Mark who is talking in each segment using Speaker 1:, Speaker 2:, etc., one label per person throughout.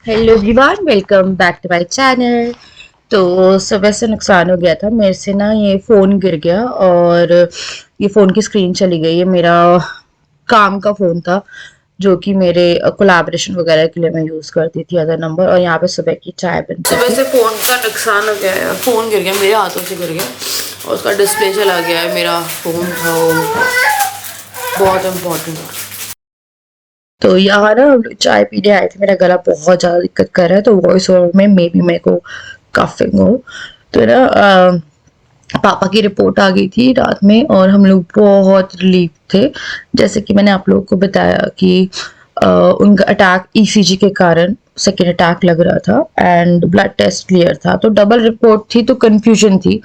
Speaker 1: Hello everyone, welcome back to my channel. तो सुबह से नुकसान हो गया था मेरे से ना, ये फ़ोन गिर गया और ये फ़ोन की स्क्रीन चली गई है। मेरा काम का फ़ोन था जो कि मेरे कोलैबोरेशन वगैरह के लिए मैं यूज़ करती थी अदर नंबर। और यहाँ पे सुबह की चाय बनती थी।
Speaker 2: सुबह से फ़ोन का नुकसान हो गया है। फ़ोन गिर गया, मेरे हाथों से गिर गया और उसका डिस्प्ले चला गया है। मेरा फ़ोन था वो बहुत इम्पोर्टेंट।
Speaker 1: तो यहाँ ना हम लोग चाय पीने आए थे। मेरा गला बहुत ज़्यादा दिक्कत कर रहा है, तो वॉइस ओवर में मे बी मेरे को कफिंग हो। तो ना पापा की रिपोर्ट आ गई थी रात में और हम लोग बहुत रिलीव थे। जैसे कि मैंने आप लोगों को बताया कि उनका अटैक ईसीजी के कारण सेकेंड अटैक लग रहा था एंड ब्लड टेस्ट क्लियर था, तो डबल रिपोर्ट थी, तो कंफ्यूजन थी।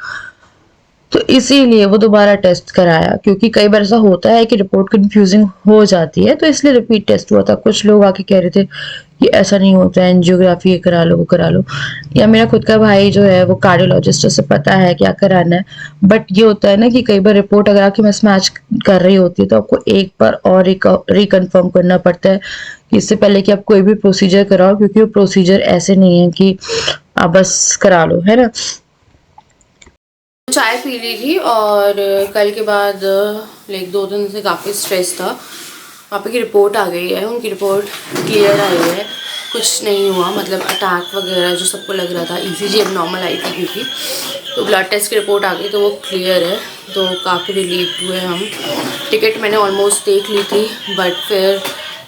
Speaker 1: तो इसीलिए वो दोबारा टेस्ट कराया, क्योंकि कई बार ऐसा होता है कि रिपोर्ट कंफ्यूजिंग हो जाती है, तो इसलिए रिपीट टेस्ट हुआ था। कुछ लोग आके कह रहे थे कि ऐसा नहीं होता है, एंजियोग्राफी करा लो, वो करा लो। या मेरा खुद का भाई जो है वो कार्डियोलॉजिस्ट, से पता है क्या कराना है। बट ये होता है ना कि कई बार रिपोर्ट अगर आपकी मिसमैच कर रही होती है तो आपको एक बार और रिकन्फर्म करना पड़ता है इससे पहले कि आप कोई भी प्रोसीजर कराओ, क्योंकि वो प्रोसीजर ऐसे नहीं है कि आप बस करा लो, है ना।
Speaker 2: चाय पी ली थी और कल के बाद लाइक 2 दिन से काफ़ी स्ट्रेस था। पापा की रिपोर्ट आ गई है, उनकी रिपोर्ट क्लियर आई है, कुछ नहीं हुआ। मतलब अटैक वगैरह जो सबको लग रहा था, ईसीजी अब नॉर्मल आई थी क्योंकि, तो ब्लड टेस्ट की रिपोर्ट आ गई तो वो क्लियर है। तो काफ़ी रिलीव हुए हम। टिकट मैंने ऑलमोस्ट देख ली थी बट फिर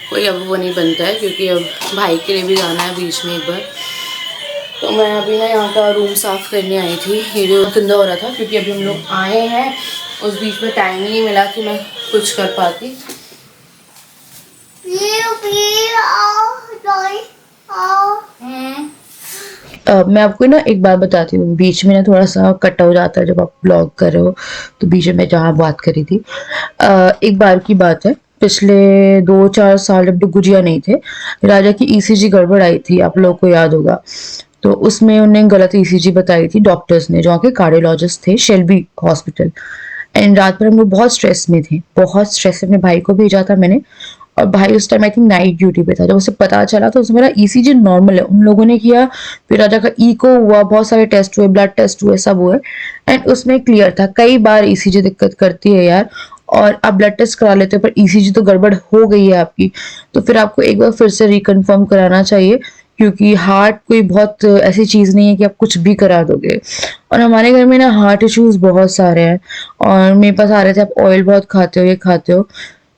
Speaker 2: कोई अब वो नहीं बनता है क्योंकि अब भाई के लिए भी जाना है बीच में एक बार। तो मैं अभी ना यहाँ का रूम साफ़ करने आई थी। ये जो गंदा हो रहा था क्योंकि अभी हम लोग आए हैं, उस बीच में टाइम ही नहीं मिला कि मैं कुछ कर पाती।
Speaker 1: मैं आपको ना एक बात बताती हूँ, बीच में ना थोड़ा सा कट हो जाता है जब आप ब्लॉग कर रहे हो, तो बीच में मैं जहाँ बात करी थी, एक बार की बात है। पिछले 2-4 साल जब गुजिया नहीं थे, राजा की ईसीजी गड़बड़ आई थी, आप लोगों को याद होगा। तो उसमें उन्हें गलत ईसीजी बताई थी डॉक्टर्स ने, जो के कार्डियोलॉजिस्ट थे शेल्बी हॉस्पिटल। एंड रात भर हम लोग बहुत स्ट्रेस में थे, बहुत स्ट्रेस में। अपने भाई को भेजा था मैंने, और भाई उस time I think night duty पे था। जब उसे पता चला तो उसमें मेरा ईसीजी नॉर्मल है, उन लोगों ने किया। फिर राजा का इको हुआ, बहुत सारे टेस्ट हुए, ब्लड टेस्ट हुए, सब हुए एंड उसमें क्लियर था। कई बार ईसीजी दिक्कत करती है यार, और आप ब्लड टेस्ट करा लेते हो पर ईसीजी तो गड़बड़ हो गई है आपकी, तो फिर आपको एक बार फिर से रिकन्फर्म कराना चाहिए, क्योंकि हार्ट कोई बहुत ऐसी चीज़ नहीं है कि आप कुछ भी करा दोगे। और हमारे घर में ना हार्ट इश्यूज बहुत सारे हैं, और मेरे पास आ रहे थे आप ऑयल बहुत खाते हो, ये खाते हो,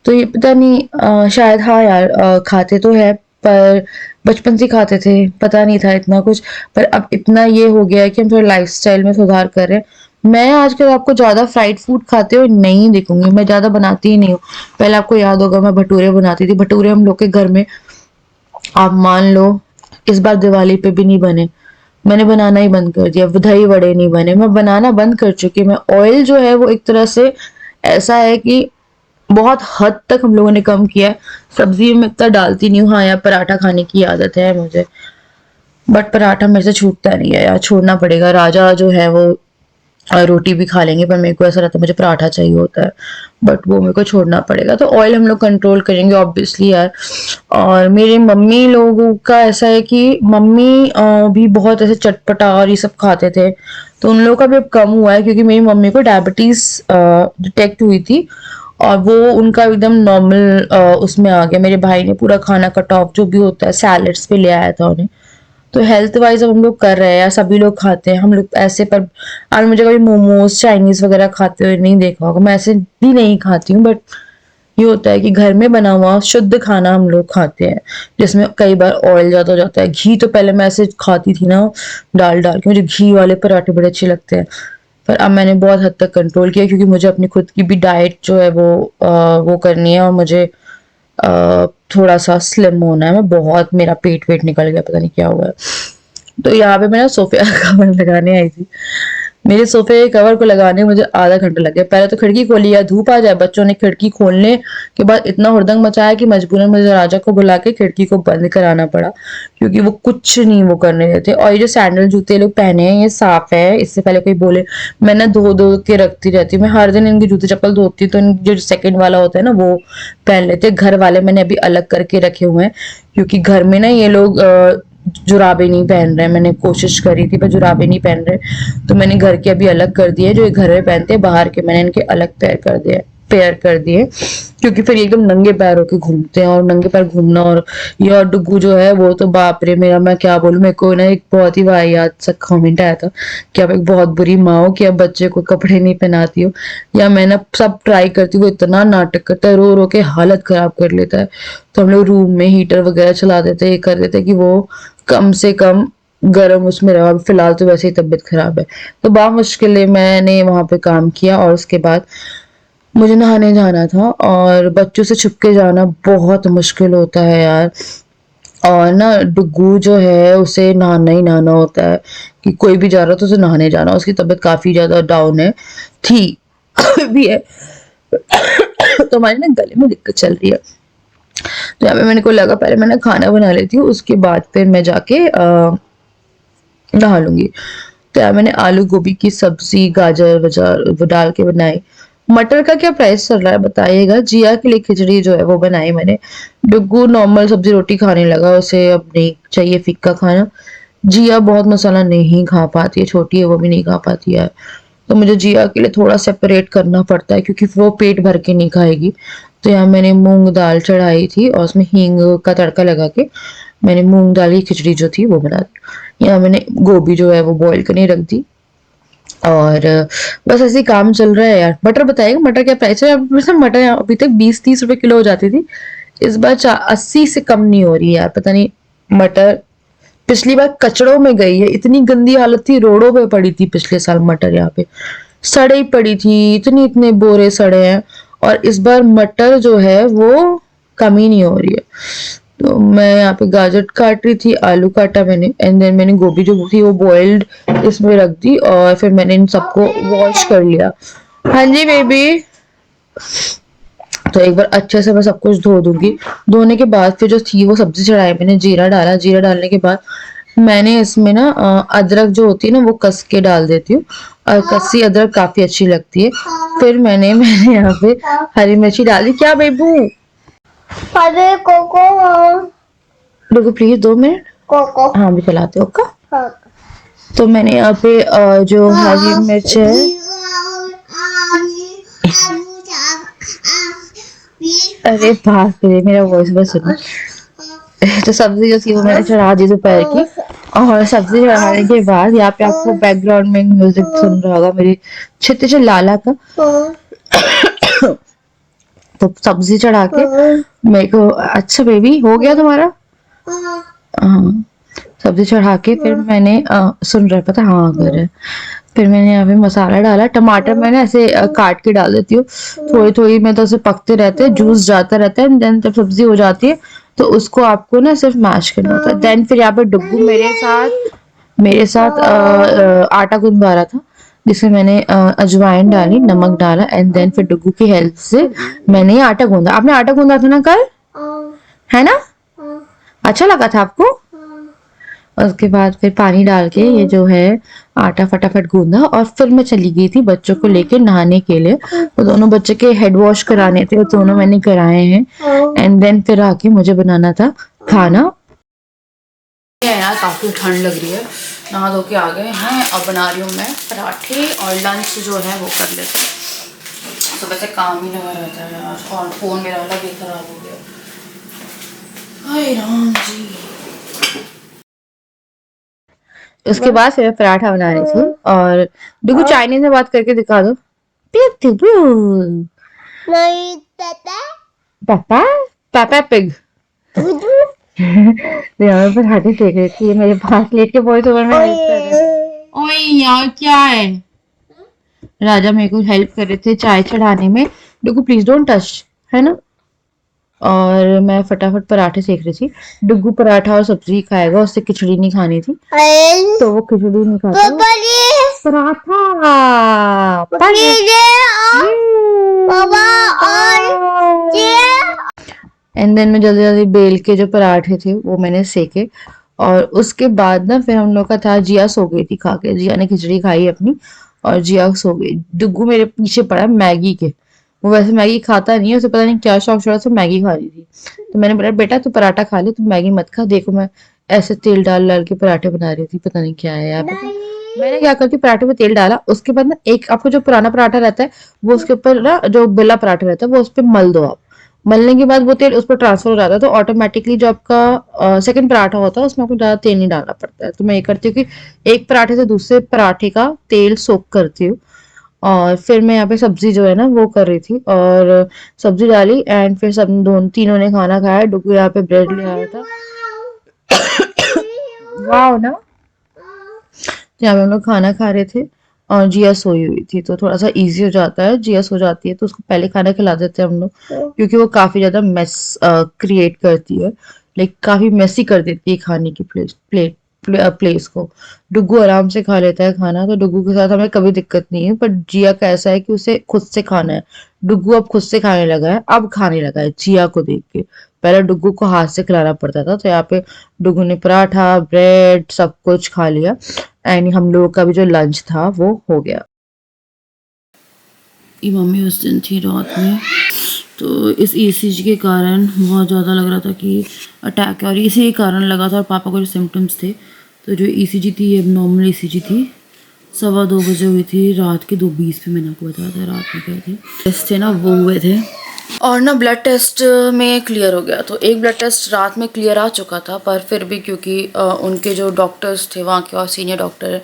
Speaker 1: तो ये पता नहीं शायद, हाँ यार खाते तो है, पर बचपन से खाते थे, पता नहीं था इतना कुछ। पर अब इतना ये हो गया है कि हम थोड़ा लाइफस्टाइल में सुधार कर रहे हैं। मैं आजकल आपको ज़्यादा फ्राइड फूड खाते हुए नहीं दिखूंगी, मैं ज़्यादा बनाती ही नहीं हूँ। पहले आपको याद होगा मैं भटूरे बनाती थी, भटूरे हम लोग के घर में, आप मान लो इस बार दिवाली पे भी नहीं बने। मैंने बनाना ही बंद कर दिया, दही वड़े नहीं बने, मैं बनाना बंद कर चुकी। मैं ऑयल जो है वो एक तरह से ऐसा है कि बहुत हद तक हम लोगों ने कम किया है। सब्जी में इतना डालती नहीं हूँ। हाँ यार, पराठा खाने की आदत है मुझे, बट पराठा मेरे से छूटता नहीं है यार, छोड़ना पड़ेगा। राजा जो है वो रोटी भी खा लेंगे, पर मेरे को ऐसा रहता है मुझे पराठा चाहिए होता है, बट वो मेरे को छोड़ना पड़ेगा। तो ऑयल हम लोग कंट्रोल करेंगे ऑब्वियसली यार। और मेरे मम्मी लोगों का ऐसा है कि मम्मी भी बहुत ऐसे चटपटा और ये सब खाते थे, तो उन लोगों का भी अब कम हुआ है, क्योंकि मेरी मम्मी को डायबिटीज डिटेक्ट हुई थी और वो उनका एकदम नॉर्मल उसमें आ गया। मेरे भाई ने पूरा खाना कट ऑफ, जो भी होता है सैलड्स पे ले आया था उन्हें। तो हेल्थ वाइज अब हम लोग कर रहे हैं यार, सभी लोग खाते हैं, हम लोग ऐसे। पर आज मुझे कभी मोमोज चाइनीज वगैरह खाते हुए नहीं देखा होगा, मैं ऐसे भी नहीं खाती हूँ। बट ये होता है कि घर में बना हुआ शुद्ध खाना हम लोग खाते हैं, जिसमें कई बार ऑयल ज्यादा हो जाता है। घी तो पहले मैं ऐसे खाती थी ना, डाल डाल के, मुझे घी वाले पराठे बड़े अच्छे लगते हैं। पर अब मैंने बहुत हद तक कंट्रोल किया, क्योंकि मुझे अपनी खुद की भी डाइट जो है वो करनी है, और मुझे थोड़ा सा स्लिम होना है। मैं बहुत, मेरा पेट वेट निकल गया, पता नहीं क्या हुआ है। तो यहाँ पे मैं ना सोफे का कवर लगाने आई थी। मेरे सोफे के कवर को लगाने में मुझे आधा घंटा लग गया। पहले तो खिड़की खोली, या धूप आ जाए, बच्चों ने खिड़की खोलने के बाद इतना हुड़दंग मचाया कि मजबूरन मुझे राजा को बुला के खिड़की को बंद कराना पड़ा, क्योंकि वो कुछ नहीं वो करने देते। और ये जो सैंडल जूते लोग पहने हैं ये साफ है, इससे पहले कोई बोले। मैं ना धो धो के रखती रहती हूँ, मैं हर दिन इनकी जूते चप्पल धोती हूँ, तो जो सेकंड वाला होता है ना वो पहन लेते। घर वाले मैंने अभी अलग करके रखे हुए हैं, क्योंकि घर में ना ये लोग जुराबे नहीं पहन रहे, मैंने कोशिश करी थी पर जुराबे नहीं पहन रहे, तो मैंने घर के अभी अलग कर दिए, जो ये घर में पहनते हैं बाहर के मैंने इनके अलग पेयर कर दिए, क्योंकि फिर ये एकदम नंगे पैर होके घूमते हैं, और नंगे पैर घूमना, और ये और डुगू जो है वो तो बाप रे मेरा, मैं क्या बोलूं, मेरे को ना एक बहुत ही वाहियात सा कमेंट आया था कि आप एक बहुत बुरी माँ हो कि आप बच्चे को कपड़े नहीं पहनाती हो, या मैं ना सब ट्राई करती हूँ, वो इतना नाटक करता है, रो रो के हालत खराब कर लेता है, तो हम लोग रूम में हीटर वगैरह चला देते, ये कर देते कि वो कम से कम गर्म उसमें रहा। फिलहाल तो वैसे ही तबीयत खराब है, तो बड़ा मुश्किल मैंने वहां पे काम किया, और उसके बाद मुझे नहाने जाना था, और बच्चों से छुपके जाना बहुत मुश्किल होता है यार, और ना डुगू जो है उसे नहाना ही नहाना होता है, कि कोई भी जा रहा तो उसे नहाने जाना, उसकी तबीयत काफी ज्यादा डाउन है, थी भी है, तो हमारे ना गले में दिक्कत चल रही है, तो यहाँ पे मैंने को लगा पहले मैंने खाना बना लेती हूँ, उसके बाद फिर मैं जाके नहा लूंगी। तो यार मैंने आलू गोभी की सब्जी गाजर वजार वो डाल के बनाई। मटर का क्या प्राइस चल रहा है बताइएगा। जिया के लिए खिचड़ी जो है वो बनाई मैंने। डुग्गू नॉर्मल सब्जी रोटी खाने लगा, उसे अब नहीं चाहिए फिक्का खाना। जिया बहुत मसाला नहीं खा पाती है, छोटी है वो भी नहीं खा पाती है, तो मुझे जिया के लिए थोड़ा सेपरेट करना पड़ता है, क्योंकि वो पेट भर के नहीं खाएगी। तो यहाँ मैंने मूंग दाल चढ़ाई थी, और उसमें हींग का तड़का लगा के मैंने मूंग दाल की खिचड़ी जो थी वो बना दी। यहाँ मैंने गोभी जो है वो बॉईल करने रख दी, और बस ऐसे ही काम चल रहा है यार। मटर बताइएगा, मटर क्या प्राइस है? वैसे मटर यहाँ अभी तक 20-30 रुपए किलो हो जाती थी, इस बार 80 से कम नहीं हो रही यार, पता नहीं। मटर पिछली बार कचड़ों में गई है, इतनी गंदी हालत थी, रोडों पे पड़ी थी पिछले साल मटर, यहाँ पे सड़े ही पड़ी थी, इतने इतने बोरे सड़े हैं, और इस बार मटर जो है वो कमी नहीं हो रही है। तो मैं यहाँ पे गाजर काट रही थी, आलू काटा मैंने, एंड देन मैंने गोभी जो थी वो बॉइल्ड इसमें रख दी, और फिर मैंने इन सबको वॉश कर लिया। हाँ जी बेबी। तो एक बार अच्छे से मैं सब कुछ धो दूंगी। धोने के बाद फिर जो थी वो सब्जी चढ़ाई मैंने, जीरा डाला, जीरा डालने के बाद मैंने इसमें ना अदरक जो होती है ना वो कस के डाल देती हूँ, और कसी अदरक काफी अच्छी लगती है। फिर मैंने मैंने यहाँ पे हरी मिर्ची डाली। क्या बेबू?
Speaker 3: अरे कोको
Speaker 1: देखो प्लीज 2 मिनट।
Speaker 3: कोको
Speaker 1: हाँ भी चलाते हो का।
Speaker 3: हाँ।
Speaker 1: तो मैंने यहाँ पे जो हरी मिर्च है, अरे बाप रे मेरा वॉइस बस सुनो। तो सब्जी जो थी वो मैंने चढ़ा दी दोपहर की, और सब्जी चढ़ाने के बाद यहाँ पे आपको बैकग्राउंड में म्यूजिक सुन रहा होगा मेरी छिते से लाला का। तो सब्जी चढ़ा के मेरे को, अच्छा बेबी हो गया तुम्हारा? हाँ। सब्जी चढ़ा के फिर मैंने सुन रहा है पता, हाँ कर है। फिर मैंने यहाँ पे मसाला डाला, टमाटर मैंने ऐसे काट के डाल देती हूँ थोड़ी थोड़ी में, तो उसे पकते रहते हैं, जूस जाता रहता है, देन जब सब्जी हो जाती है तो उसको आपको ना सिर्फ मैश करना होता है। देन फिर यहाँ पे डुग्गू मेरे साथ आटा गूंदवा रहा था, जिसमें मैंने अजवाइन डाली, नमक डाला, एंड देन फिर डुग्गू की हेल्प से मैंने ये आटा गूंदा। आपने आटा गूंदा था ना कल, है ना? अच्छा लगा था आपको? उसके बाद फिर पानी डाल के ये जो है आटा फटाफट गूंदा, और फिर मैं चली गई थी बच्चों को लेके नहाने के लिए। तो दोनों बच्चे के हेड वॉश कराने थे, तो दोनों मैंने कराए हैं, एंड देन फिर आके मुझे बनाना था खाना।
Speaker 2: यार काफ़ी ठंड लग रही है, नहा धो के आ गए हैं, अब बना रही हूँ मैं पराठे, और लंच जो है वो कर लेते हैं। सुबह से काम ही लगा रहता है यार, और फ़ोन मेरा अलग ही खराब हो गया। हाय राम जी।
Speaker 1: उसके बाद फिर मैं पराठा बना रही थी, और डुगू चाइनीज में बात करके दिखा दो।
Speaker 3: नहीं पापा
Speaker 1: पापा पापा पिग। तो यहाँ पे पराठे सेक रही थी, ये मेरे पास लेट के वॉइस ओवर में हेल्प कर रहे थे। ओए यार क्या है, राजा मेरे को हेल्प कर रहे थे चाय चढ़ाने में। डुगू प्लीज डोंट टच, है ना? और मैं फटाफट पराठे सेक रही थी। डुगू पराठा और सब्जी खाएगा, उससे खिचड़ी नहीं खानी थी, तो वो खिचड़ी नहीं खाता। पराठा एंड देन मैं जल्दी जल्दी बेल के जो पराठे थे वो मैंने सेके, और उसके बाद ना फिर हम लोग का था, जिया सो गई थी खा के, जिया ने खिचड़ी खाई अपनी और जिया सो गई। डुगू मेरे पीछे पड़ा मैगी के, वो वैसे मैगी खाता नहीं है, उसे पता नहीं क्या शौक चढ़ा, तो मैगी खा रही थी। तो मैंने बोला बेटा तू पराठा खा ले, तू मैगी मत खा, देखो मैं ऐसे तेल डाल डाल के पराठे बना रही थी, पता नहीं क्या है यहाँ पे। तो मैंने क्या करती, पराठे में तेल डाला, उसके बाद ना एक आपको जो पुराना पराठा रहता है वो उसके ऊपर ना, जो बेला पराठा रहता है वो उस पर मल दो आप। मलने के बाद वो तेल उस पर ट्रांसफर हो जाता है, तो ऑटोमेटिकली जो आपका सेकंड पराठा होता है उसमें आपको ज्यादा तेल नहीं डालना पड़ता है। तो मैं ये करती हूँ कि एक पराठे से दूसरे पराठे का तेल सोक करती हूँ। और फिर मैं यहाँ पे सब्जी जो है ना वो कर रही थी, और सब्जी डाली एंड फिर सब दोनों तीनों ने खाना खाया। डुगू यहाँ पे ब्रेड ले आया था। वाह ना। तो यहाँ पे हम लोग खाना खा रहे थे और जिया सोई हुई थी, तो थोड़ा सा इजी हो जाता है, जिया सो जाती है तो उसको पहले खाना खिला देते हैं हम लोग, क्योंकि वो काफी ज्यादा मेस क्रिएट करती है, लाइक काफी मेसी कर देती है खाने की प्लेस को। डुग्गू आराम से खा लेता है खाना, तो डुग्गू के साथ हमें कभी दिक्कत नहीं है। पर जिया का ऐसा है कि उसे खुद से खाना है। डुग्गू अब खुद से खाने लगा है, अब खाने लगा है जिया को देख के। पहले डुग्गू को हाथ से खिलाना पड़ता था, तो यहाँ पे डुग्गू ने पराठा ब्रेड सब कुछ खा लिया एंड हम लोगों का भी जो लंच था वो हो गया।
Speaker 2: ये मम्मी उस दिन थी रात में, तो इस ईसीजी के कारण बहुत ज़्यादा लग रहा था कि अटैक है, और इसी कारण लगा था। और पापा को जो सिम्टम्स थे, तो जो ईसीजी थी ये नॉर्मल ईसीजी थी, 2:15 बजे हुई थी, रात के 2:20 पे मैंने आपको बताया था। रात में गए थे टेस्ट थे ना वो हुए थे, और ना ब्लड टेस्ट में क्लियर हो गया। तो एक ब्लड टेस्ट रात में क्लियर आ चुका था, पर फिर भी क्योंकि उनके जो डॉक्टर्स थे वहाँ के, और सीनियर डॉक्टर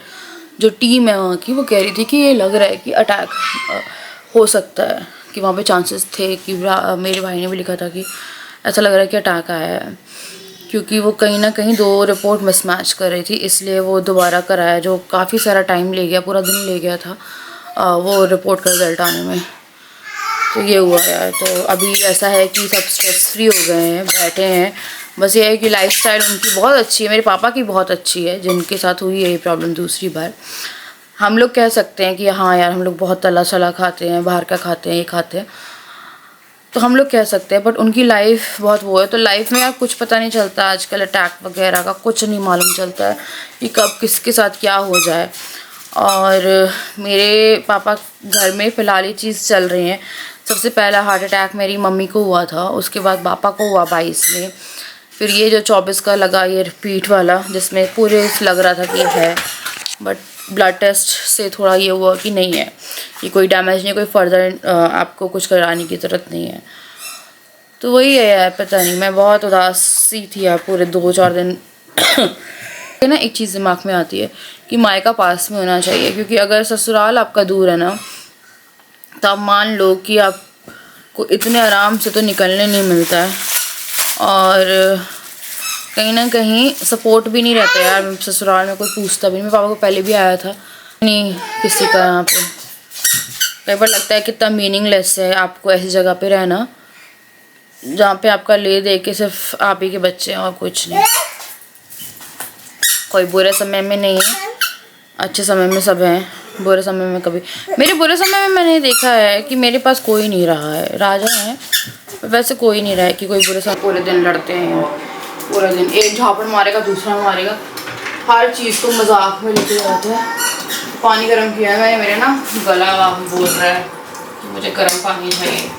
Speaker 2: जो टीम है वहाँ की, वो कह रही थी कि ये लग रहा है कि अटैक हो सकता है, कि वहाँ पे चांसेस थे कि मेरे भाई ने भी लिखा था कि ऐसा लग रहा है कि अटैक आया है, क्योंकि वो कहीं ना कहीं 2 रिपोर्ट मिसमैच कर रही थी, इसलिए वो दोबारा कराया, जो काफ़ी सारा टाइम ले गया, पूरा दिन ले गया था वो रिपोर्ट का रिजल्ट आने में। तो ये हुआ यार। तो अभी ऐसा है कि सब स्ट्रेस फ्री हो गए हैं, बैठे हैं। बस ये है कि लाइफस्टाइल उनकी बहुत अच्छी है, मेरे पापा की बहुत अच्छी है, जिनके साथ हुई है ये प्रॉब्लम दूसरी बार। हम लोग कह सकते हैं कि हाँ यार हम लोग बहुत तला सला खाते हैं, बाहर का खाते हैं, ये खाते हैं, तो हम लोग कह सकते हैं, बट उनकी लाइफ बहुत वो है। तो लाइफ में यार कुछ पता नहीं चलता आजकल, अटैक वगैरह का कुछ नहीं मालूम चलता है कि कब किसके साथ क्या हो जाए। और मेरे पापा घर में फ़िलहाल ये चीज़ चल रही है। सबसे पहला हार्ट अटैक मेरी मम्मी को हुआ था, उसके बाद पापा को हुआ 22 में, फिर ये जो 24 का लगा ये रिपीट वाला, जिसमें पूरे लग रहा था कि है, बट ब्लड टेस्ट से थोड़ा ये हुआ कि नहीं है, ये कोई डैमेज नहीं, कोई फर्दर आपको कुछ कराने की ज़रूरत नहीं है। तो वही है यार, पता नहीं, मैं बहुत उदास सी थी यार पूरे 2-4 दिन। ना एक चीज़ दिमाग में आती है कि मायका पास में होना चाहिए, क्योंकि अगर ससुराल आपका दूर है ना, तो आप मान लो कि आपको इतने आराम से तो निकलने नहीं मिलता है, और कहीं ना कहीं सपोर्ट भी नहीं रहता यार। ससुराल में कोई पूछता भी नहीं, मेरे पापा को पहले भी आया था नहीं किसी का यहाँ पे। कई बार लगता है कितना मीनिंगलेस है आपको ऐसी जगह पे रहना, जहाँ पे आपका ले दे के सिर्फ आप ही के बच्चे हैं और कुछ नहीं। कोई बुरे समय में नहीं है, अच्छे समय में सब हैं। बुरे समय में कभी, मेरे बुरे समय में मैंने देखा है कि मेरे पास कोई नहीं रहा है, राजा है वैसे कोई नहीं रहा है कि कोई बुरे समय। पूरे दिन लड़ते हैं, पूरा दिन एक झापड़ मारेगा दूसरा मारेगा, हर चीज़ को मजाक में लेके जाते हैं। पानी गर्म किया है मैंने, मेरे ना गला बोल रहा है कि मुझे गर्म पानी चाहिए।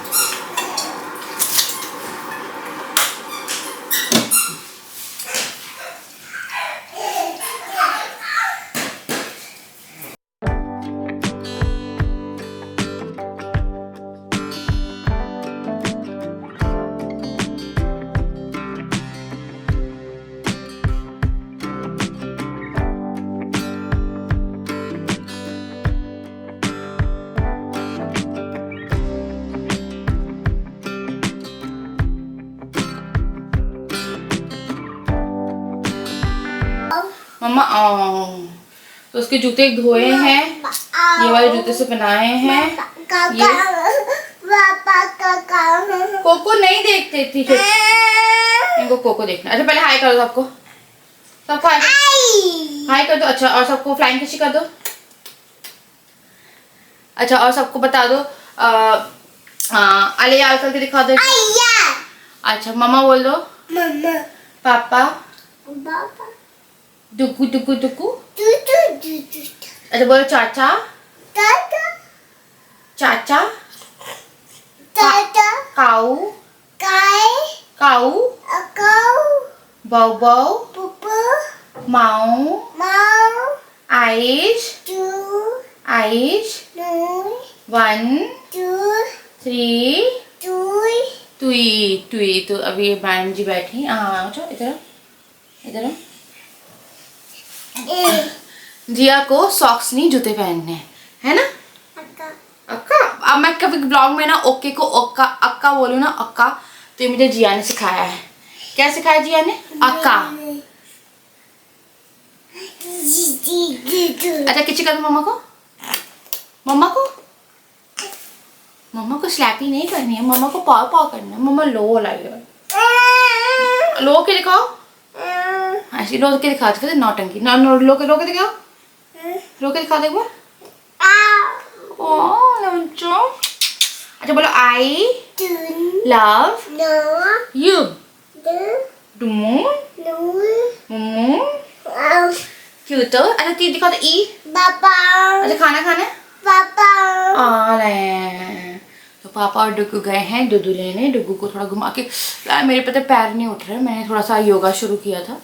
Speaker 2: मम्मा तो उसके जूते धोए हैं, ये वाले जूते से पहनाए हैं। ये कोको नहीं देखते थी, इनको कोको देखना। अच्छा पहले हाय कर दो सबको, सबको हाय कर दो। अच्छा और सबको फ्लाइंग किस कर दो। अच्छा और सबको बता दो अले यार करके दिखा दो। अच्छा मम्मा बोल दो, पापा, दुकू दुकू दुकू। अच्छा बोलो चाचा, चाचा, काऊ, काऊ, बाऊ बाऊ,
Speaker 3: Papa.
Speaker 2: माऊ,
Speaker 3: Mau.
Speaker 2: Aish,
Speaker 3: Two.
Speaker 2: Aish,
Speaker 3: No.
Speaker 2: 1
Speaker 3: Two.
Speaker 2: 3
Speaker 3: Two.
Speaker 2: टुई टुई। तो अभी ये मैडम जी बैठी। हाँ अच्छा, इधर आओ, इधर आओ। जिया को सॉक्स नहीं जूते पहनने हैं, है ना
Speaker 3: Aka.
Speaker 2: अक्का? अब मैं कभी ब्लॉग में ना ओके को ओक्का अक्का बोलूँ ना, अक्का, तो ये मुझे जिया ने सिखाया है। क्या सिखाया जिया ने? अक्का। अच्छा किसी कर दो मम्मा को, मम्मा को, मम्मा को स्लैपी नहीं करनी है, मम्मा को पाव पाव करना है। मम्मा लो लाइए, लो के दिखाओ, ऐसे लो के दिखा दे, नौटंकी ना, लो के दिखाओ, लो के दिखा दे एक बार। ओह लंचो। अच्छा बोलो, I love
Speaker 3: No.
Speaker 2: You.
Speaker 3: No.
Speaker 2: डुमू
Speaker 3: No.
Speaker 2: मुमू
Speaker 3: Um.
Speaker 2: Cute. अच्छा ती दिखा दो, ई।
Speaker 3: Papa.
Speaker 2: अच्छा खाना खाना है?
Speaker 3: Papa.
Speaker 2: आ रहे। तो पापा और डुगू गए हैं दूध लेने। डुगू को थोड़ा घुमा के यार, मेरे पता पैर नहीं उठ रहे। मैंने थोड़ा सा योगा शुरू किया था,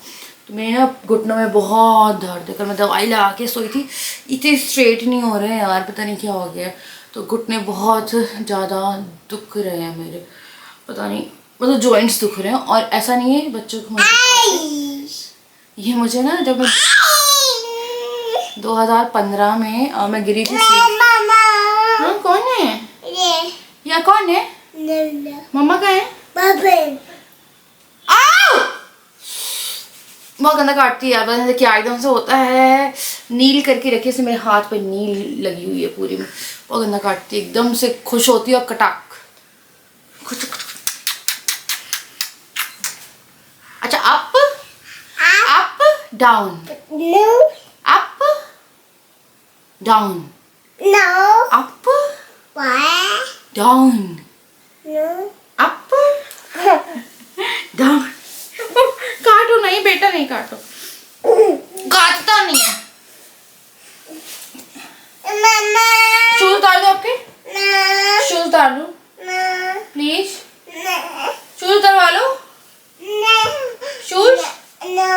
Speaker 2: तो मेरे ना घुटनों में बहुत दर्द है। कल मैं दवाई लगा के सोई थी, इतने स्ट्रेट नहीं हो रहे हैं यार, पता नहीं क्या हो गया। तो घुटने बहुत ज़्यादा दुख रहे हैं मेरे, पता नहीं, मतलब जॉइंट्स दुख रहे हैं। और ऐसा नहीं है बच्चों को, ये मुझे ना जब मैं 2015 में मैं गिरी थी
Speaker 3: Mama.
Speaker 2: हाँ कौन है?
Speaker 3: Yeah.
Speaker 2: या कौन है?
Speaker 3: No. No.
Speaker 2: मम्मा कहाँ है?
Speaker 3: Papa.
Speaker 2: आओ! बहुत गंदा काटती है यार, पता नहीं क्या एकदम से होता है। नील करके रखी से मेरे हाथ पे नील लगी हुई है पूरी में, बहुत गंदा काटती है। एकदम से खुश होती है और कटाक। अच्छा up up down,
Speaker 3: No.
Speaker 2: Up down,
Speaker 3: No.
Speaker 2: Up
Speaker 3: Why?
Speaker 2: Down,
Speaker 3: No.
Speaker 2: Up down. काटो नहीं बेटा, नहीं काटो, काटता नहीं है।
Speaker 3: Mama.
Speaker 2: शूज उतार दो आपके,
Speaker 3: No.
Speaker 2: शूज उतार दो
Speaker 3: No.
Speaker 2: Please,
Speaker 3: No.
Speaker 2: शूज उतारवा लो,
Speaker 3: No.
Speaker 2: Shoes
Speaker 3: No.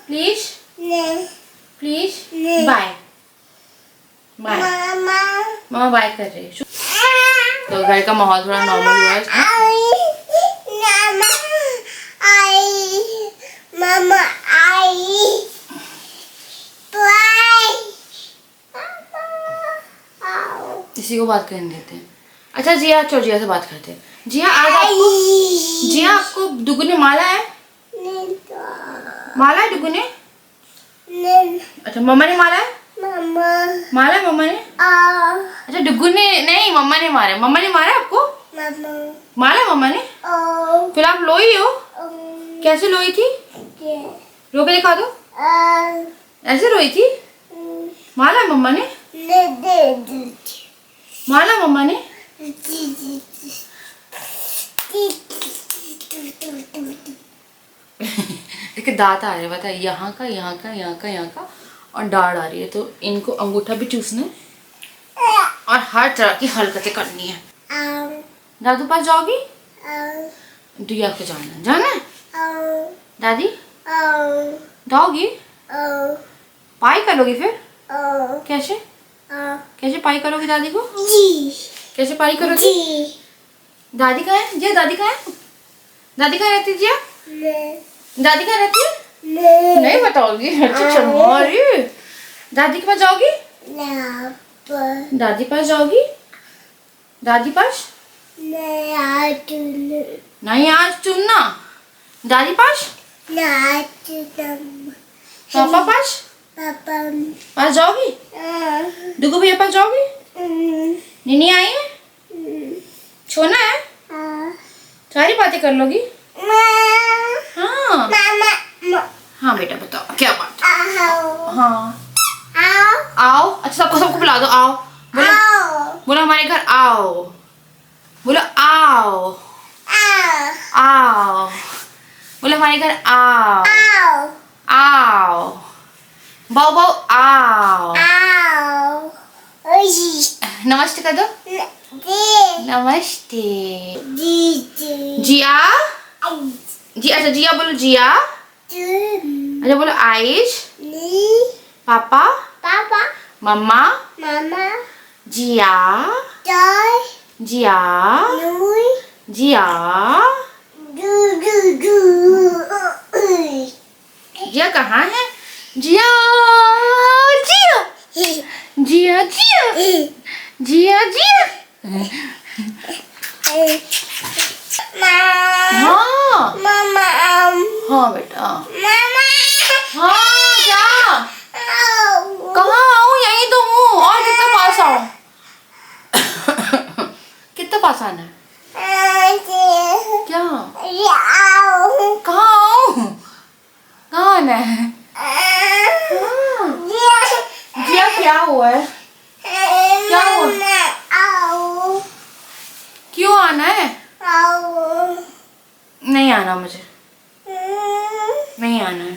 Speaker 2: Please
Speaker 3: No.
Speaker 2: Please.
Speaker 3: नहीं।
Speaker 2: Bye bye,
Speaker 3: Mama.
Speaker 2: Mama bye कर रही है। तो घर का माहौल थोड़ा नॉर्मल हुआ है।
Speaker 3: Mama,
Speaker 2: इसी को बात करने देते हैं। अच्छा जिया, चलो जिया से बात करते हैं। जिया आज आपको, जिया आपको डुगू ने माला है? माला है डुगू ने? अच्छा मम्मा ने मारा है?
Speaker 3: Mama,
Speaker 2: मारा है मम्मा ने? अच्छा डुगू ने नहीं, मम्मा ने मारा है। मम्मा ने मारा है आपको?
Speaker 3: Mama,
Speaker 2: मारा है मम्मा ने? फिर आप लोई हो? कैसे लोई थी? रो के दिखा दो, ऐसे रोई थी? मारा है मम्मा ने? मारा मम्मा ने? देखिए दांत आ रहे हैं, बता, यहाँ का यहाँ का यहाँ का यहाँ का, और दाढ़ आ रही है। तो इनको अंगूठा भी चूसना है और हर तरह की हरकतें करनी है। दादू पास जाओगी? दिया को जाना जाना है? दादी जाओगी? पाई करोगी फिर? कैसे कैसे पाई करोगी दादी को? कैसे पाई करोगी? दादी कहाँ है? जिया दादी कहाँ है? दादी कहाँ रहती है जिया? दादी कहाँ रहती है? नहीं बताओगी? अच्छा चलो। अरे दादी के पास जाओगी? दादी पास जाओगी? दादी पास नहीं, आज चुनना। दादी पास, पापा पास, पास जाओगी? डुगू भैया पास जाओगी? नीनी आई है? छोना है? सारी बातें कर लोगी? हाँ हाँ बेटा बताओ क्या बात है? हाँ आओ। अच्छा सबको सबको बुला दो, आओ बोलो, बोलो हमारे घर आओ, बोलो आओ आओ, बोलो हमारे घर आओ आओ, बाओ बाओ आओ। नमस्ते कर दो, नमस्ते। जिया जी, अच्छा जिया बोलो, जिया अच्छा बोलो आयुष, पापा, मम्मा, जिया, जिया, जिया, जिया कहाँ है? जिया, जिया, जिया, जिया, जिया, जिया। हाँ हाँ बेटा, हाँ जा। कहाँ आऊँ? यहीं तो हूँ। और कितना पास आऊँ? कितना पास आना है? क्या? कहाँ आऊँ? कहाँ आना है? हाँ। जिया क्या हुआ है? क्या हुआ? क्यों आना है? नहीं आना मुझे, नहीं आना है।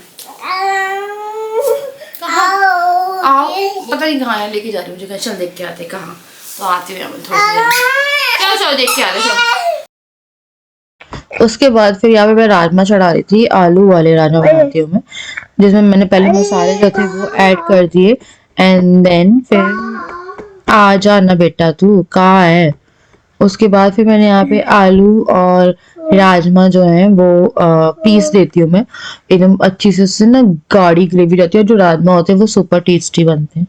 Speaker 2: कहाँ आओ? पता नहीं कहाँ है, लेके जा रही हूँ मुझे। चल देख के आते कहाँ, तो आती हूँ मैं थोड़ी देर में। चलो चलो देख के आते चलो।
Speaker 1: उसके बाद फिर यहाँ पे मैं राजमा चढ़ा रही थी, आलू वाले राजमा बनाती हूँ मैं, जिसमें मैंने पहले मसाले जो थे वो ऐड कर दिए। एंड देन फिर आ जाना बेटा, तू कहाँ है? उसके बाद फिर मैंने यहाँ पे आलू और राजमा जो है वो पीस देती हूँ मैं, एकदम अच्छी से उससे ना गाढ़ी ग्रेवी रहती है। और जो राजमा होते हैं वो सुपर टेस्टी बनते हैं।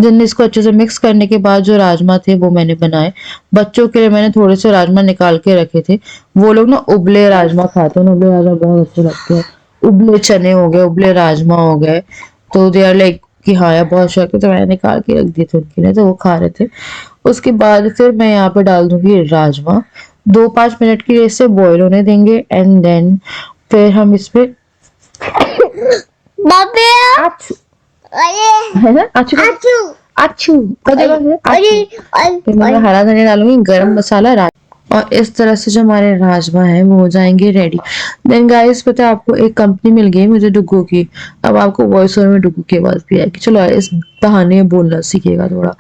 Speaker 1: देन इसको अच्छे से मिक्स करने के बाद जो राजमा थे वो मैंने बनाए। बच्चों के लिए मैंने थोड़े से राजमा निकाल के रखे थे। वो लोग ना उबले राजमा खाते हैं, उबले राजमा बहुत अच्छे लगते हैं। उबले चने हो गए, उबले राजमा हो गए, तो दे आर लाइक कि हाँ यार बहुत शौक है, तो मैंने निकाल के रख दिए थे उनके लिए, तो वो खा रहे थे। उसके बाद फिर मैं यहाँ पे डाल दूंगी राजमा, 2-5 मिनट के लिए इसे बॉईल होने देंगे। एंड देन फिर हम इसमें आचू है ना, आचू आचू फिर मैं हरा धनिया डालूंगी, गरम मसाला, और इस तरह से जो हमारे राजमा है वो हो जाएंगे रेडी। देन गाइस पता है आपको एक कंपनी मिल गई मुझे डुग्गू की। अब आपको वॉइस ओवर में डुग्गू की आवाज भी आएगी। चलो इस बहाने बोलना सीखेगा थोड़ा।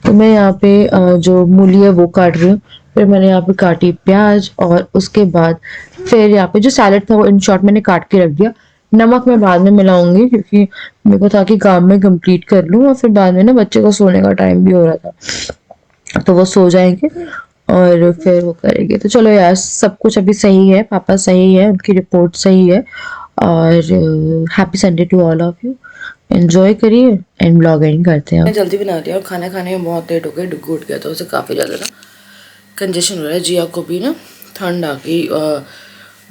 Speaker 1: तो मैं यहाँ पे जो मूली है वो काट रही हूँ। फिर मैंने यहाँ पे काटी प्याज, और उसके बाद फिर यहाँ पे जो सैलेड था वो इन शॉर्ट मैंने काट के रख दिया। नमक मैं बाद में मिलाऊंगी, क्योंकि मेरे को था कि काम में कंप्लीट कर लूँ, और फिर बाद में ना बच्चे को सोने का टाइम भी हो रहा था, तो वो सो जाएंगे और फिर वो करेंगे। तो चलो यार, सब कुछ अभी सही है, पापा सही है, उनकी रिपोर्ट सही है। और happy Sunday to all of you. Enjoy करिए एंड ब्लॉग एंड करते हैं।
Speaker 2: मैं जल्दी बना रही हूँ और खाना खाने में बहुत लेट हो गई। डुग्गू उठ गया था, उसे काफ़ी ज़्यादा ना कंजेशन हो रहा है। जिया को भी ना ठंड आ गई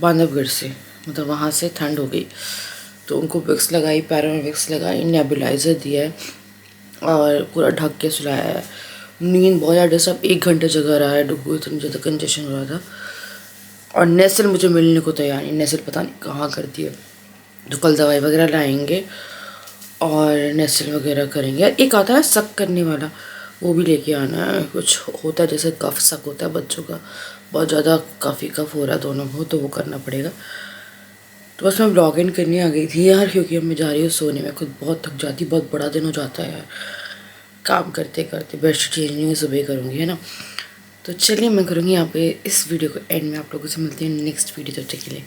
Speaker 2: बांधवगढ़ से, मतलब वहाँ से ठंड हो गई, तो उनको विक्स लगाई, पैरों में विक्स लगाई, नेबुलाइज़र दिया है और पूरा ढक के सुलाया है। नींद बहुत ज़्यादा, सब 1 घंटे जगह रहा है डुग्गू, इतना ज़्यादा कंजेशन हो रहा था। और नेसल मुझे मिलने को तैयार नहीं, नेसल पता नहीं कहाँ कर दिए। तो कल दवाई वगैरह लाएंगे और नेसल वगैरह करेंगे। एक आता है सक करने वाला, वो भी लेके आना है। कुछ होता है जैसे कफ सक होता है बच्चों का, बहुत ज़्यादा काफ़ी कफ हो रहा है दोनों को, तो वो करना पड़ेगा। तो बस मैं ब्लॉग एंड करने आ गई थी यार, क्योंकि अब मैं जा रही हूँ सोने में। खुद बहुत थक जाती, बहुत बड़ा दिन हो जाता है यार काम करते करते। बेडशीट चेंज नहीं सुबह करूँगी, है ना। तो चलिए मैं करूँगी यहाँ पे इस वीडियो को एंड में। आप लोगों से मिलती हूँ नेक्स्ट वीडियो, तब तक के लिए